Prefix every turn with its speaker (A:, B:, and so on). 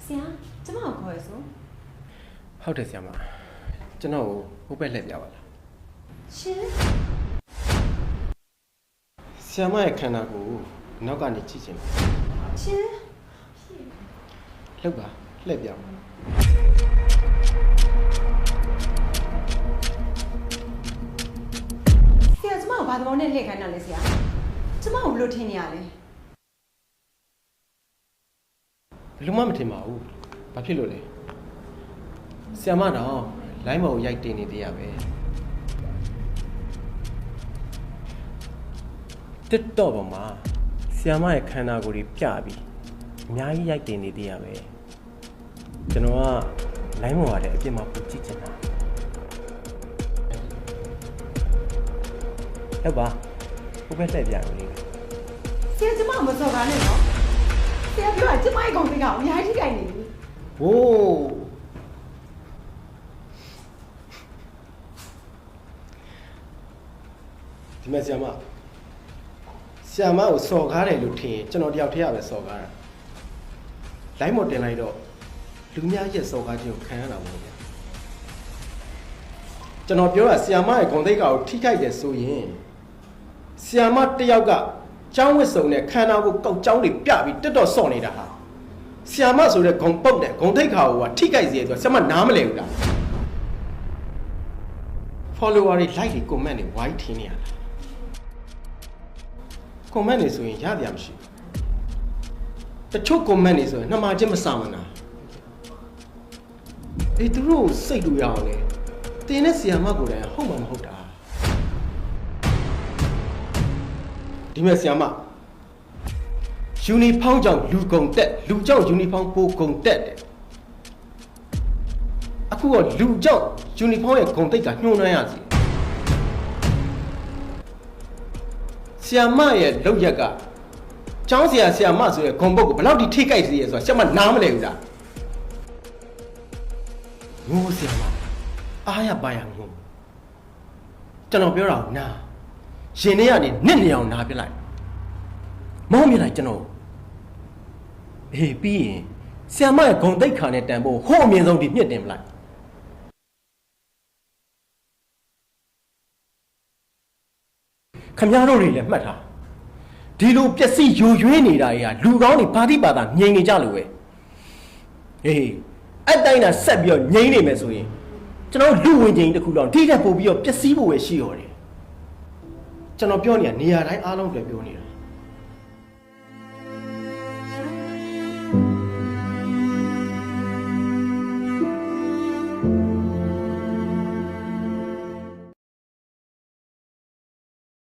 A: ဆရာကျမကိုခေါ်ရစို့
B: ဟုတ်တယ်ဆရာမကျွန်တော်ကိုဟိုဘက်လှည့်ပြပါလား
A: ရှင်
B: ဆရာမရဲ့ခန္ဓာကိုယ်နောက်ကနေကြည့်ချင်ပါ
A: ရှင်
B: လှုပ်ပါလှည့်ပြပါ
A: ဆရာကျမကိုဘာသဘောနဲ့လှည့်ခိုင်းတာလဲဆရာကျမကိုဘယ်လိုထင်နေရလဲ
B: ဘယ်လိုမှမထင်ပါဘူးဘာဖြစ်လို့လဲဆရာမတော့လိုင်းမော်ကိုရိုက်တင်နေသေးရပဲတစ်တော့ပေါ်မှာဆရာမရဲ့ခန္ဓာကိုယ်ကြီးပြပြီးအများကြီးရိုက်တင်နေသေးရပဲကျွန်တော်ကလိုင်းမော်ရတဲ့အပြင်မှာပို့ကြည့်ချင်တာဟုတ်ပါဘုဘက်လှည့်ပြရမယ်
A: ဆရာကျမမစော်ကားနဲ့နော်ဆရာပြောတာကျမရဲ့ကောင်စိတ်ကအများကြီးကြိုက်နေပြီ
B: ဟိုးဒီမဲ့ဆရာမကိုစော်ကားတယ်လို့ထင်ရင်ကျွန်တော်တယောက်တည်းရပဲစော်ကားတာလိုင်းမော်တင်လိုက်တော့လူများရဲ့စော်ကားခြင်းကိုခံရတာပေါ့ဗျာကျွန်တော်ပြောတာဆရာမရဲ့ဂုဏ်သိက္ခာကိုထိခိုက်တယ်ဆိုရင်ဆရာမတယောက်ကကျောင်းဝတ်စုံနဲ့ခန္ဓာကိုယ်ကောက်ကျောင်းတွေပြပြီးတက်တော့စော့နေတာဟာဆရာမဆိုတဲ့ဂုံပုတ်တဲ့ဂုံထိတ်ခါကိုကထိကြိုက်စေဆိုဆရာမနားမလဲဘူးလား follower တွေ like တွေ comment တွေ why ထင်းနေရလား comment တွေဆိုရင်ရပြမရှိဘူးတချို့ comment တွေဆိုရင်နှမချင်းမစာမနာအေးသူတို့စိတ်တူရအောင်လေတင်းနဲ့ဆရာမကိုယ်တိုင်ဟုတ်မှာမဟုတ်တာဒီမဲ့ဆရာမယူနီဖောင်းကြောင့်လူကုန်တက်လူကြောင့်ယူနီဖောင်းပိုကုန်တက်တယ်အခုကလူကြောင့်ယူနီဖောင်းရဲ့ဂုံတိတ်ကညှိုးနှမ်းရစီဆရာမရဲ့လောက်ရက်ကကျောင်းဆရာမဆိုတဲ့ဂုံပုတ်ကိုဘယ်လောက်ထိထိကြိုက်စီရဲဆိုတာဆရာမနားမလဲဘူးလားငိုးဆရာမအားရပါရငိုးကျွန်တော်ပြောတာနာရှင်ထဲကနေနစ်နေအောင်နာပြလိုက်မောင်းပြလိုက်ကျွန်တော်အေးပြီးရင်ဆရာမရဲ့ဂုံတိတ်ခါနဲ့တန်ဖို့ဟိုးအမြင့်ဆုံးဒီမြင့်တင်ပလိုက်ခမရတို့တွေလည်းမှတ်ထားဒီလိုပျက်စီးယိုယွင်းနေတာတွေကလူကောင်းတွေဘာတိပါတာငြိမ်နေကြလို့ပဲအေးအဲ့တိုင်းသာဆက်ပြီးတော့ငြိမ်နေမယ်ဆိုရင်ကျွန်တော်လူဝင်ချင်းတစ်ခုလောက်ထိတဲ့ပို့ပြီးတော့ပျက်စီးဖို့ပဲရှိရတယ်ကျွန်တော်ပြောနေတာနေရာတိုင်းအားလုံးပဲပြောနေတာ